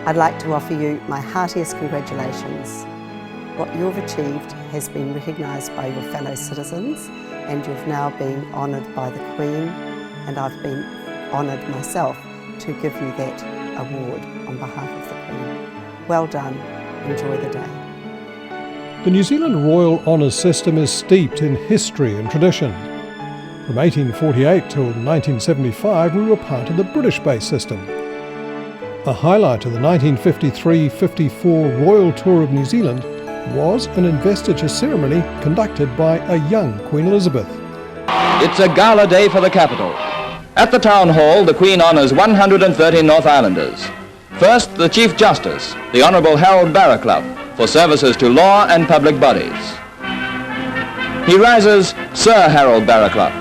I'd like to offer you my heartiest congratulations. What you've achieved has been recognised by your fellow citizens, and you've now been honoured by the Queen, and I've been honoured myself to give you that award on behalf of the Queen. Well done. Enjoy the day. The New Zealand Royal Honours System is steeped in history and tradition. From 1848 till 1975 we were part of the British-based system. A highlight of the 1953-54 Royal Tour of New Zealand was an investiture ceremony conducted by a young Queen Elizabeth. It's a gala day for the capital. At the Town Hall, the Queen honours 130 North Islanders. First, the Chief Justice, the Honourable Harold Barraclough, for services to law and public bodies. He rises Sir Harold Barraclough.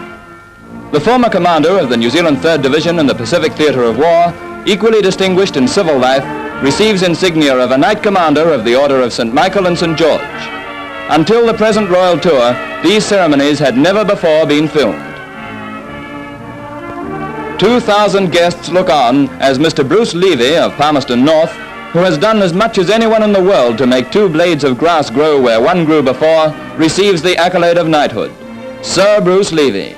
The former commander of the New Zealand 3rd Division in the Pacific Theatre of War, equally distinguished in civil life, receives insignia of a Knight Commander of the Order of St. Michael and St. George. Until the present royal tour, these ceremonies had never before been filmed. 2,000 guests look on as Mr. Bruce Levy of Palmerston North, who has done as much as anyone in the world to make 2 blades of grass grow where one grew before, receives the accolade of knighthood. Sir Bruce Levy.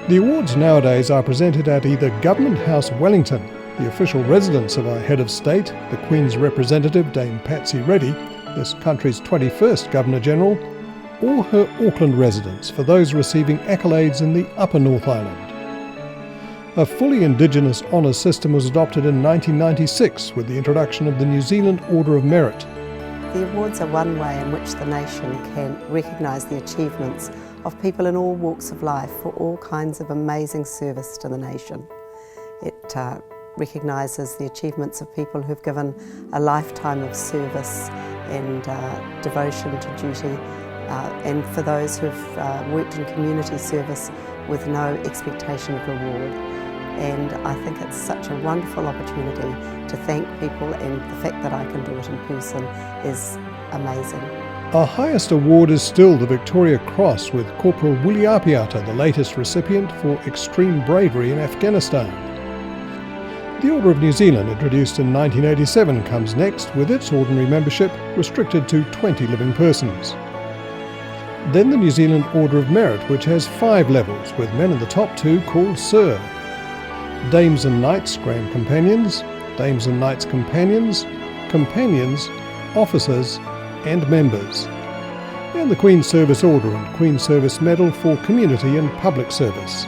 The awards nowadays are presented at either Government House Wellington, the official residence of our head of state, the Queen's representative Dame Patsy Reddy, this country's 21st Governor-General, or her Auckland residence for those receiving accolades in the Upper North Island. A fully Indigenous honours system was adopted in 1996 with the introduction of the New Zealand Order of Merit. The awards are one way in which the nation can recognise the achievements of people in all walks of life for all kinds of amazing service to the nation. It recognises the achievements of people who've given a lifetime of service and devotion to duty, and for those who've worked in community service with no expectation of reward. And I think it's such a wonderful opportunity to thank people, and the fact that I can do it in person is amazing. Our highest award is still the Victoria Cross, with Corporal Willie Apiata, the latest recipient for extreme bravery in Afghanistan. The Order of New Zealand, introduced in 1987, comes next, with its ordinary membership restricted to 20 living persons. Then the New Zealand Order of Merit, which has 5 levels, with men in the top 2 called Sir. Dames and Knights, Grand Companions, Dames and Knights Companions, Companions, Officers and Members, and the Queen's Service Order and Queen's Service Medal for community and public service.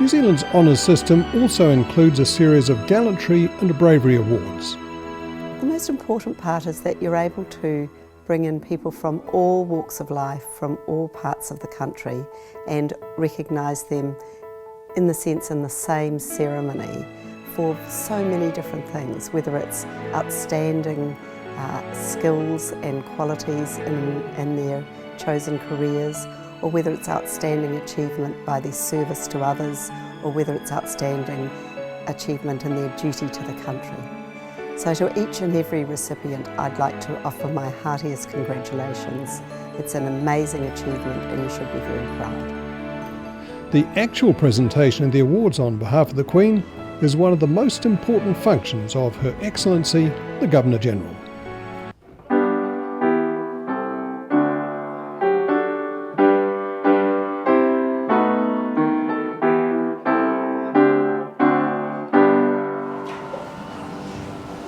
New Zealand's honours system also includes a series of gallantry and bravery awards. The most important part is that you're able to bring in people from all walks of life, from all parts of the country, and recognise them in the same ceremony for so many different things, whether it's outstanding skills and qualities in their chosen careers, or whether it's outstanding achievement by their service to others, or whether it's outstanding achievement in their duty to the country. So to each and every recipient, I'd like to offer my heartiest congratulations. It's an amazing achievement and you should be very proud. The actual presentation of the awards on behalf of the Queen is one of the most important functions of Her Excellency, the Governor-General.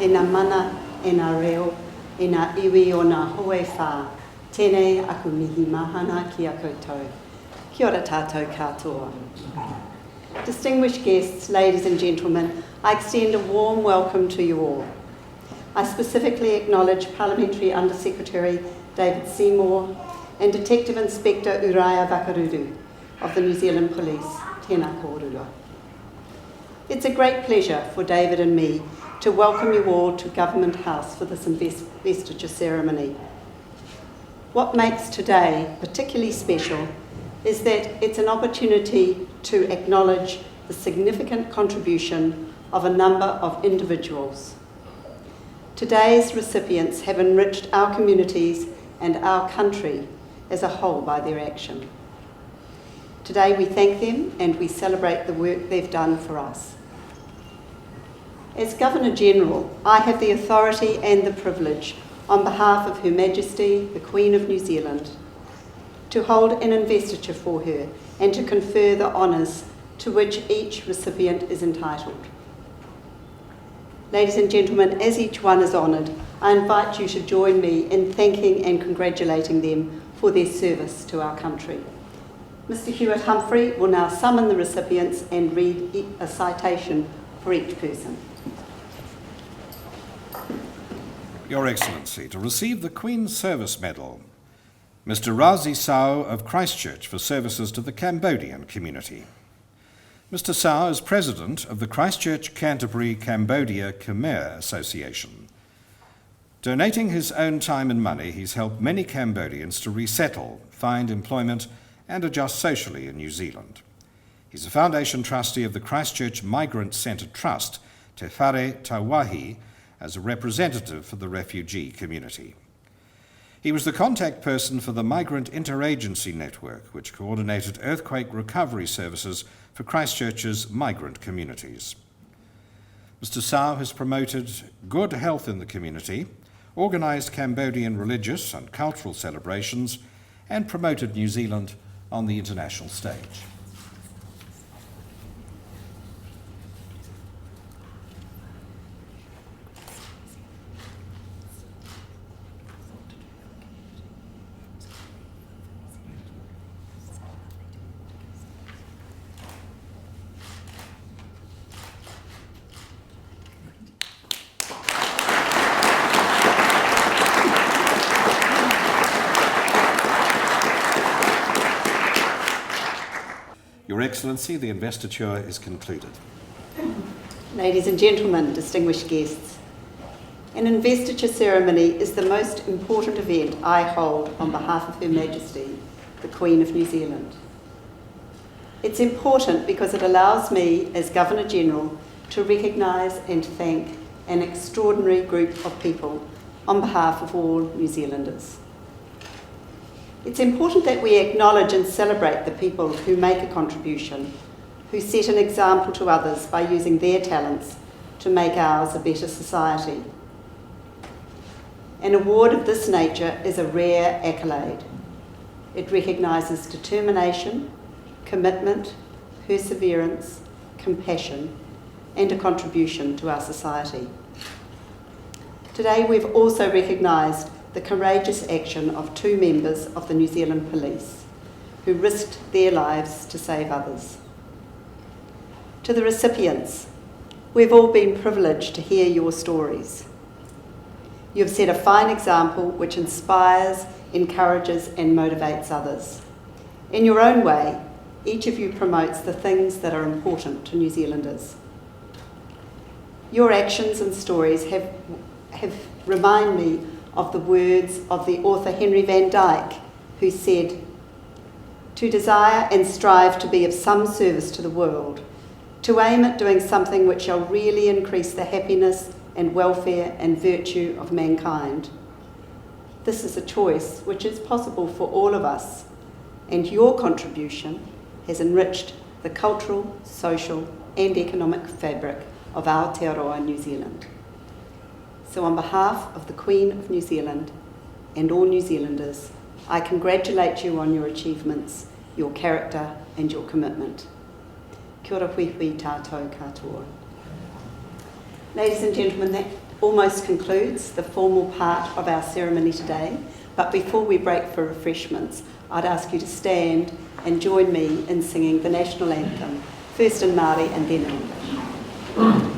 E nā mana, e nā reo, e nā iwi o nā hoe whā, tēnei aku mihi mahana ki a koutou. Kia ora tātou katoa. Distinguished guests, ladies and gentlemen, I extend a warm welcome to you all. I specifically acknowledge Parliamentary Under-Secretary David Seymour and Detective Inspector Uriah Vakaruru of the New Zealand Police, tēnā kōrero. It's a great pleasure for David and me to welcome you all to Government House for this investiture ceremony. What makes today particularly special is that it's an opportunity to acknowledge the significant contribution of a number of individuals. Today's recipients have enriched our communities and our country as a whole by their action. Today we thank them and we celebrate the work they've done for us. As Governor-General, I have the authority and the privilege, on behalf of Her Majesty, the Queen of New Zealand, to hold an investiture for her and to confer the honours to which each recipient is entitled. Ladies and gentlemen, as each one is honoured, I invite you to join me in thanking and congratulating them for their service to our country. Mr. Hewitt Humphrey will now summon the recipients and read a citation for each person. Your Excellency, to receive the Queen's Service Medal, Mr. Rasy Sao of Christchurch for services to the Cambodian community. Mr. Sao is President of the Christchurch Canterbury Cambodia Khmer Association. Donating his own time and money, he's helped many Cambodians to resettle, find employment and adjust socially in New Zealand. He's a Foundation Trustee of the Christchurch Migrant Centre Trust, Te Whare Tawahi, as a representative for the refugee community. He was the contact person for the Migrant Interagency Network, which coordinated earthquake recovery services for Christchurch's migrant communities. Mr. Sao has promoted good health in the community, organised Cambodian religious and cultural celebrations, and promoted New Zealand on the international stage. Your Excellency, the investiture is concluded. Ladies and gentlemen, distinguished guests, an investiture ceremony is the most important event I hold on behalf of Her Majesty, the Queen of New Zealand. It's important because it allows me, as Governor-General, to recognise and thank an extraordinary group of people on behalf of all New Zealanders. It's important that we acknowledge and celebrate the people who make a contribution, who set an example to others by using their talents to make ours a better society. An award of this nature is a rare accolade. It recognises determination, commitment, perseverance, compassion, and a contribution to our society. Today we've also recognised the courageous action of 2 members of the New Zealand Police who risked their lives to save others. To the recipients, we've all been privileged to hear your stories. You have set a fine example which inspires, encourages and motivates others. In your own way, each of you promotes the things that are important to New Zealanders. Your actions and stories have remind me of the words of the author Henry van Dyke, who said, "To desire and strive to be of some service to the world, to aim at doing something which shall really increase the happiness and welfare and virtue of mankind. This is a choice which is possible for all of us, and your contribution has enriched the cultural, social and economic fabric of Aotearoa, New Zealand. So on behalf of the Queen of New Zealand and all New Zealanders, I congratulate you on your achievements, your character and your commitment. Kia ora hui hui tātou katoa. Ladies and gentlemen, that almost concludes the formal part of our ceremony today, but before we break for refreshments, I'd ask you to stand and join me in singing the national anthem, first in Māori and then in English.